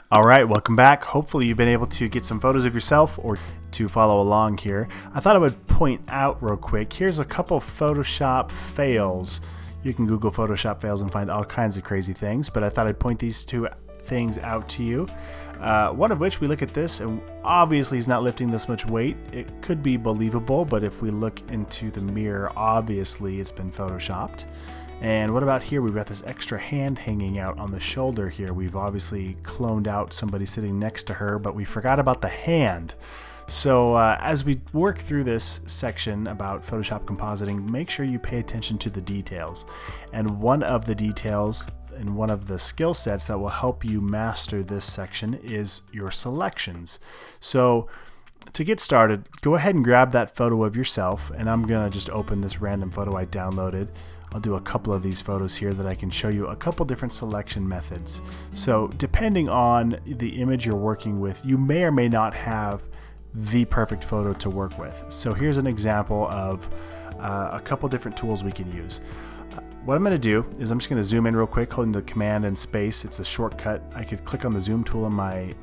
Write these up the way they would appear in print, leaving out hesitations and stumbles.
All right, welcome back. Hopefully you've been able to get some photos of yourself or to follow along here. I thought I would point out real quick, here's a couple Photoshop fails. You can Google Photoshop fails and find all kinds of crazy things, but I thought I'd point these two things out to you. One of which, we look at this, and obviously he's not lifting this much weight. It could be believable, but if we look into the mirror, obviously it's been photoshopped. And what about here? We've got this extra hand hanging out on the shoulder here. We've obviously cloned out somebody sitting next to her, but we forgot about the hand. So as we work through this section about Photoshop compositing, make sure you pay attention to the details. And one of the details and one of the skill sets that will help you master this section is your selections. So to get started, go ahead and grab that photo of yourself, and I'm gonna just open this random photo I downloaded. I'll do a couple of these photos here that I can show you a couple different selection methods. So depending on the image you're working with, you may or may not have the perfect photo to work with. So here's an example of a couple different tools we can use. What I'm going to do is I'm just going to zoom in real quick, holding the Command and space. It's a shortcut. I could click on the zoom tool in my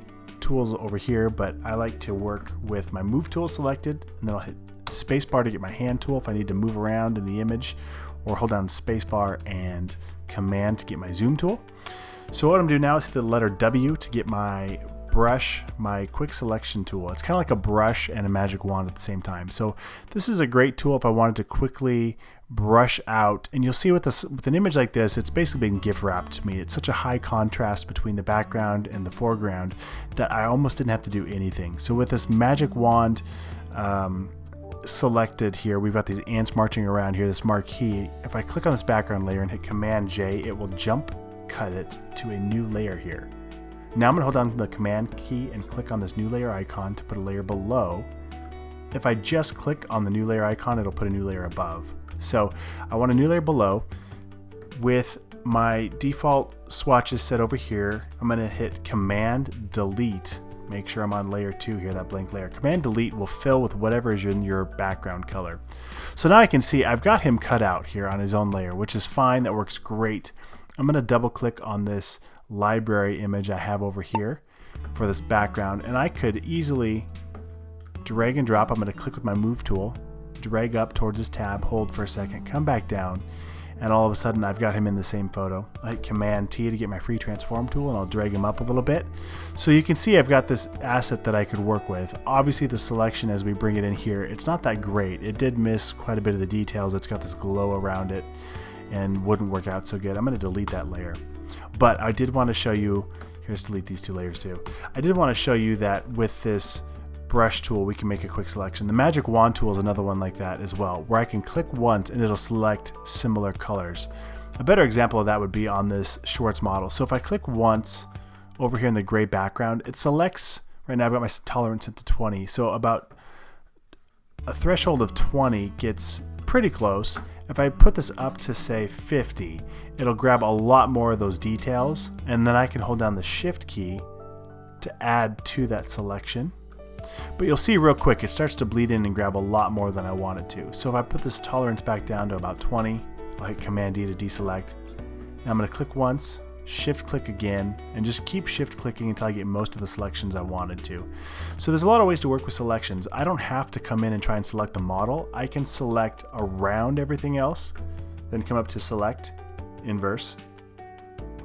tools over here, but I like to work with my move tool selected, and then I'll hit spacebar to get my hand tool if I need to move around in the image, or hold down spacebar and Command to get my zoom tool. So what I'm doing now is hit the letter W to get my brush, my quick selection tool. It's kind of like a brush and a magic wand at the same time. So this is a great tool if I wanted to quickly brush out, and you'll see with an image like this, it's basically been gift wrapped to me. It's such a high contrast between the background and the foreground that I almost didn't have to do anything. So with this magic wand selected here, we've got these ants marching around here, this marquee. If I click on this background layer and hit Command J, it will jump cut it to a new layer here. Now I'm going to hold down the Command key and click on this new layer icon to put a layer below. If I just click on the new layer icon, it'll put a new layer above. So I want a new layer below. With my default swatches set over here, I'm going to hit Command Delete. Make sure I'm on layer 2 here, that blank layer. Command Delete will fill with whatever is in your background color. So now I can see I've got him cut out here on his own layer, which is fine. That works great. I'm going to double click on this library image I have over here for this background, and I could easily drag and drop. I'm going to click with my move tool, drag up towards this tab, hold for a second, come back down, and all of a sudden I've got him in the same photo. I hit Command T to get my free transform tool, and I'll drag him up a little bit. So you can see I've got this asset that I could work with. Obviously the selection as we bring it in here, it's not that great. It did miss quite a bit of the details. It's got this glow around it and wouldn't work out so good. I'm going to delete that layer. But I did want to show you, here's delete these two layers too. I did want to show you that with this brush tool we can make a quick selection. The magic wand tool is another one like that as well, where I can click once and it'll select similar colors. A better example of that would be on this Schwartz model. So if I click once over here in the gray background, it selects, right now I've got my tolerance set to 20, so about a threshold of 20 gets pretty close. If I put this up to say 50, it'll grab a lot more of those details, and then I can hold down the Shift key to add to that selection. But you'll see real quick, it starts to bleed in and grab a lot more than I want it to. So if I put this tolerance back down to about 20, I'll hit Command D to deselect. Now I'm going to click once, Shift click again, and just keep Shift clicking until I get most of the selections I wanted to. So there's a lot of ways to work with selections. I don't have to come in and try and select the model. I can select around everything else, then come up to Select, Inverse.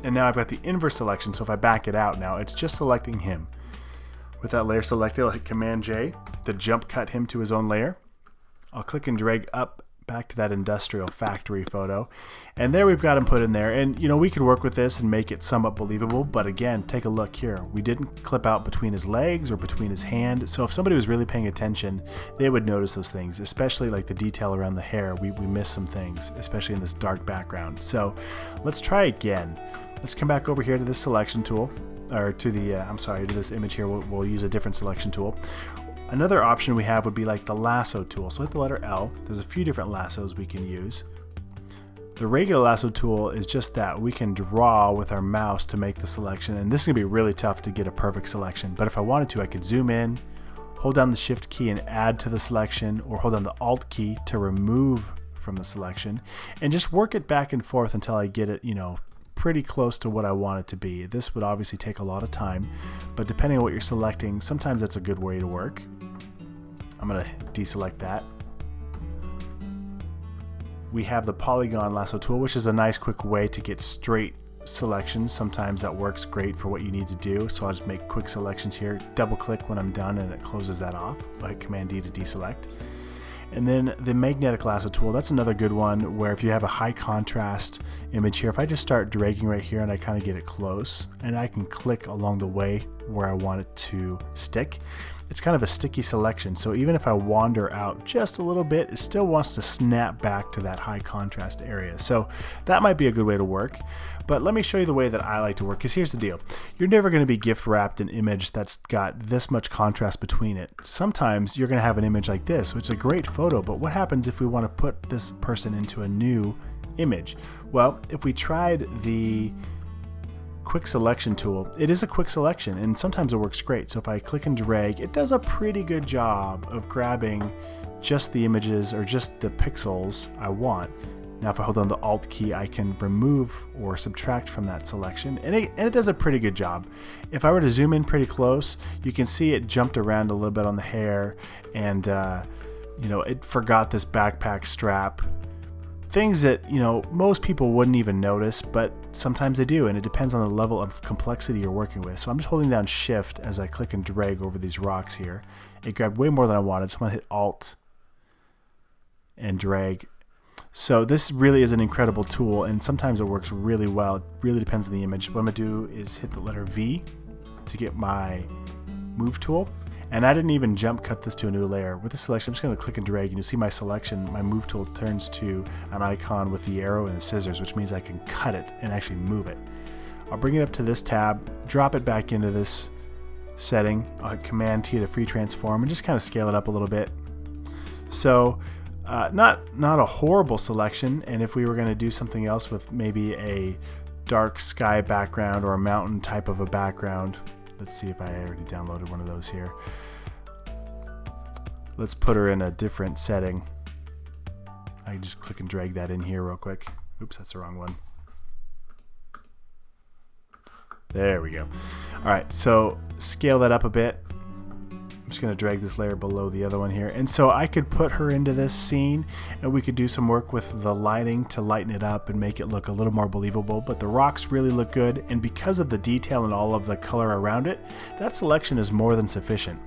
And now I've got the inverse selection, so if I back it out now, it's just selecting him. With that layer selected, I'll hit Command J to jump cut him to his own layer. I'll click and drag up back to that industrial factory photo, and there we've got him put in there. And you know, we could work with this and make it somewhat believable, but again, take a look here. We didn't clip out between his legs or between his hand, so if somebody was really paying attention, they would notice those things, especially like the detail around the hair. We missed some things, especially in this dark background. So let's try again. Let's come back over here to this selection tool, or to the, to this image here. We'll use a different selection tool. Another option we have would be like the lasso tool. So hit the letter L. There's a few different lassos we can use. The regular lasso tool is just that. We can draw with our mouse to make the selection, and this is going to be really tough to get a perfect selection. But if I wanted to, I could zoom in, hold down the Shift key and add to the selection, or hold down the Alt key to remove from the selection, and just work it back and forth until I get it, you know, pretty close to what I want it to be. This would obviously take a lot of time, but depending on what you're selecting, sometimes that's a good way to work. I'm going to deselect that. We have the polygon lasso tool, which is a nice quick way to get straight selections. Sometimes that works great for what you need to do. So I'll just make quick selections here, double click when I'm done, and it closes that off. I hit Command D to deselect. And then the magnetic lasso tool, that's another good one where if you have a high contrast image here, if I just start dragging right here and I kind of get it close, and I can click along the way where I want it to stick, it's kind of a sticky selection. So even if I wander out just a little bit, it still wants to snap back to that high contrast area. So that might be a good way to work. But let me show you the way that I like to work, because here's the deal. You're never going to be gift wrapped an image that's got this much contrast between it. Sometimes you're going to have an image like this, which is a great photo, but what happens if we want to put this person into a new image? Well, if we tried the quick selection tool, it is a quick selection and sometimes it works great. So if I click and drag, it does a pretty good job of grabbing just the images or just the pixels I want. Now if I hold down the Alt key, I can remove or subtract from that selection, and it does a pretty good job. If I were to zoom in pretty close, you can see it jumped around a little bit on the hair, and it forgot this backpack strap. Things that most people wouldn't even notice, but sometimes they do, and it depends on the level of complexity you're working with. So I'm just holding down Shift as I click and drag over these rocks here. It grabbed way more than I wanted, so I'm going to hit Alt and drag. So this really is an incredible tool, and sometimes it works really well. It really depends on the image. What I'm going to do is hit the letter V to get my Move tool. And I didn't even jump cut this to a new layer. With the selection, I'm just going to click and drag, and you'll see my selection, my move tool turns to an icon with the arrow and the scissors, which means I can cut it and actually move it. I'll bring it up to this tab, drop it back into this setting. I'll hit Command T to free transform and just kind of scale it up a little bit. So not a horrible selection, and if we were going to do something else with maybe a dark sky background or a mountain type of a background, let's see if I already downloaded one of those here. Let's put her in a different setting. I can just click and drag that in here real quick. Oops, that's the wrong one. There we go. All right, so scale that up a bit. I'm just going to drag this layer below the other one here. And so I could put her into this scene, and we could do some work with the lighting to lighten it up and make it look a little more believable. But the rocks really look good, and because of the detail and all of the color around it, that selection is more than sufficient.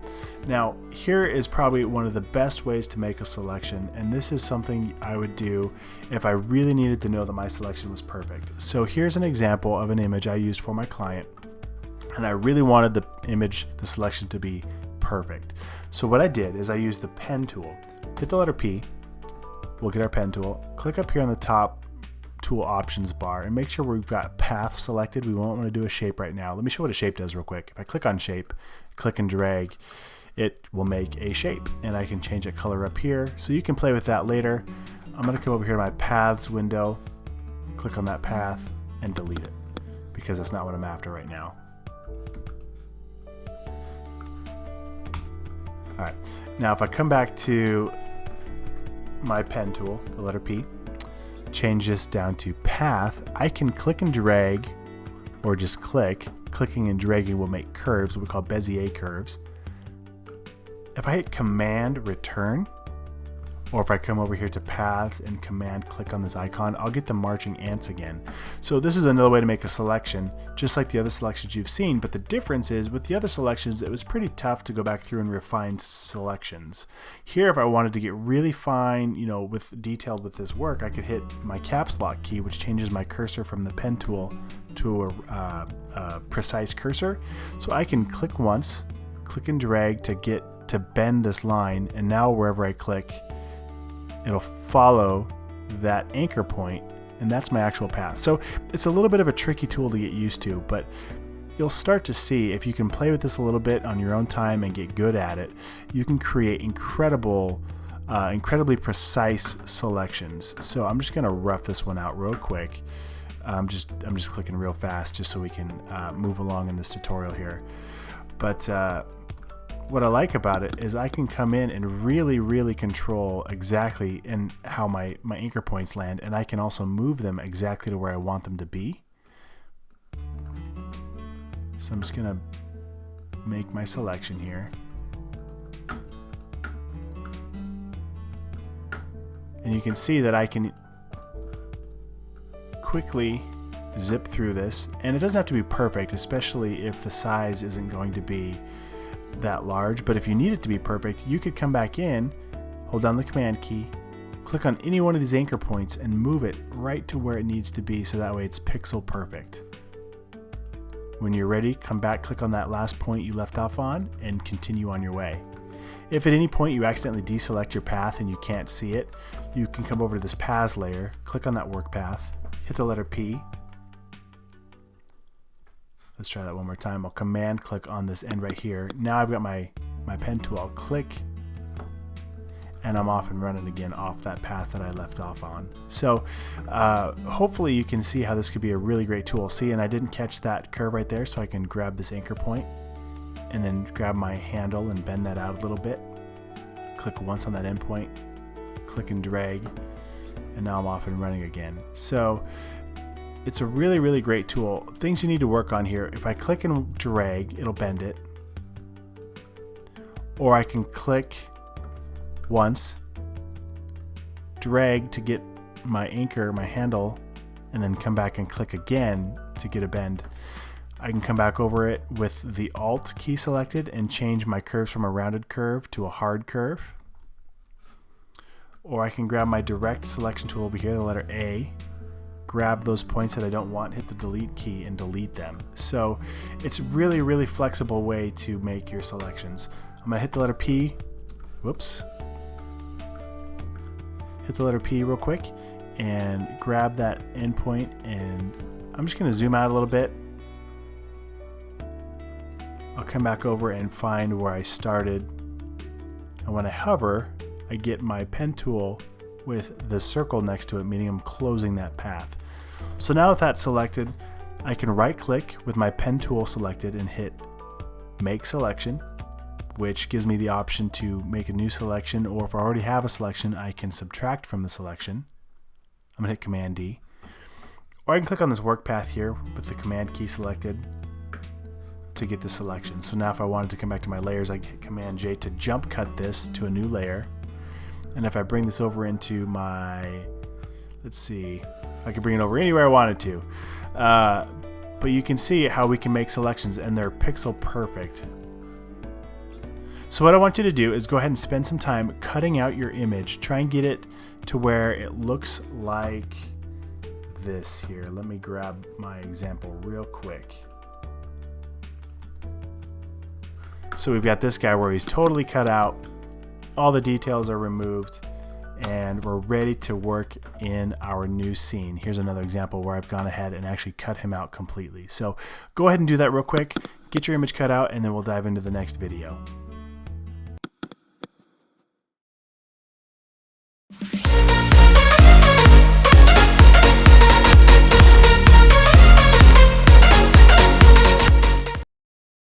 Now, here is probably one of the best ways to make a selection, and this is something I would do if I really needed to know that my selection was perfect. So here's an example of an image I used for my client, and I really wanted the selection to be perfect. So what I did is I used the pen tool. Hit the letter P, we'll get our pen tool, click up here on the top tool options bar and make sure we've got path selected. We won't want to do a shape right now. Let me show what a shape does real quick. If I click on shape, click and drag, it will make a shape, and I can change the color up here. So you can play with that later. I'm going to come over here to my paths window, click on that path and delete it because that's not what I'm after right now. All right, now if I come back to my pen tool, the letter P, change this down to path, I can click and drag, or just click. Clicking and dragging will make curves, what we call Bezier curves. If I hit Command Return, or if I come over here to Paths and Command click on this icon, I'll get the marching ants again. So this is another way to make a selection, just like the other selections you've seen, but the difference is with the other selections, it was pretty tough to go back through and refine selections. Here, if I wanted to get really fine, detailed with this work, I could hit my caps lock key, which changes my cursor from the pen tool to a precise cursor. So I can click once, click and drag to bend this line, and now wherever I click, it'll follow that anchor point, and that's my actual path. So it's a little bit of a tricky tool to get used to, but you'll start to see if you can play with this a little bit on your own time and get good at it, you can create incredibly precise selections. So I'm just going to rough this one out real quick. I'm just clicking real fast just so we can move along in this tutorial here. But what I like about it is I can come in and really control exactly how my anchor points land, and I can also move them exactly to where I want them to be. So I'm just gonna make my selection here. And you can see that I can quickly zip through this, and it doesn't have to be perfect, especially if the size isn't going to be that large. But if you need it to be perfect, you could come back in, hold down the command key, click on any one of these anchor points and move it right to where it needs to be, so that way it's pixel perfect. When you're ready, come back, click on that last point you left off on, and continue on your way. If at any point you accidentally deselect your path and you can't see it, you can come over to this paths layer, click on that work path, hit the letter P. Let's try that one more time. I'll command click on this end right here. Now I've got my pen tool. I'll click, and I'm off and running again off that path that I left off on. So hopefully you can see how this could be a really great tool. See, and I didn't catch that curve right there, so I can grab this anchor point and then grab my handle and bend that out a little bit. Click once on that endpoint, click and drag, and now I'm off and running again. So it's a really, really great tool. Things you need to work on here: if I click and drag, it'll bend it. Or I can click once, drag to get my anchor, my handle, and then come back and click again to get a bend. I can come back over it with the Alt key selected and change my curves from a rounded curve to a hard curve. Or I can grab my direct selection tool over here, the letter A, grab those points that I don't want, hit the delete key, and delete them. So it's really, really flexible way to make your selections. I'm gonna hit the letter P, whoops. Hit the letter P real quick and grab that endpoint, and I'm just gonna zoom out a little bit. I'll come back over and find where I started, and when I hover, I get my pen tool with the circle next to it, meaning I'm closing that path. So now with that selected, I can right click with my pen tool selected and hit make selection, which gives me the option to make a new selection, or if I already have a selection, I can subtract from the selection. I'm gonna hit Command D. Or I can click on this work path here with the Command key selected to get the selection. So now if I wanted to come back to my layers, I can hit Command J to jump cut this to a new layer. And if I bring this over into my, let's see, I can bring it over anywhere I wanted to. But you can see how we can make selections, and they're pixel perfect. So what I want you to do is go ahead and spend some time cutting out your image. Try and get it to where it looks like this here. Let me grab my example real quick. So we've got this guy where he's totally cut out, all the details are removed, and we're ready to work in our new scene. Here's another example where I've gone ahead and actually cut him out completely. So go ahead and do that real quick, get your image cut out, and then we'll dive into the next video.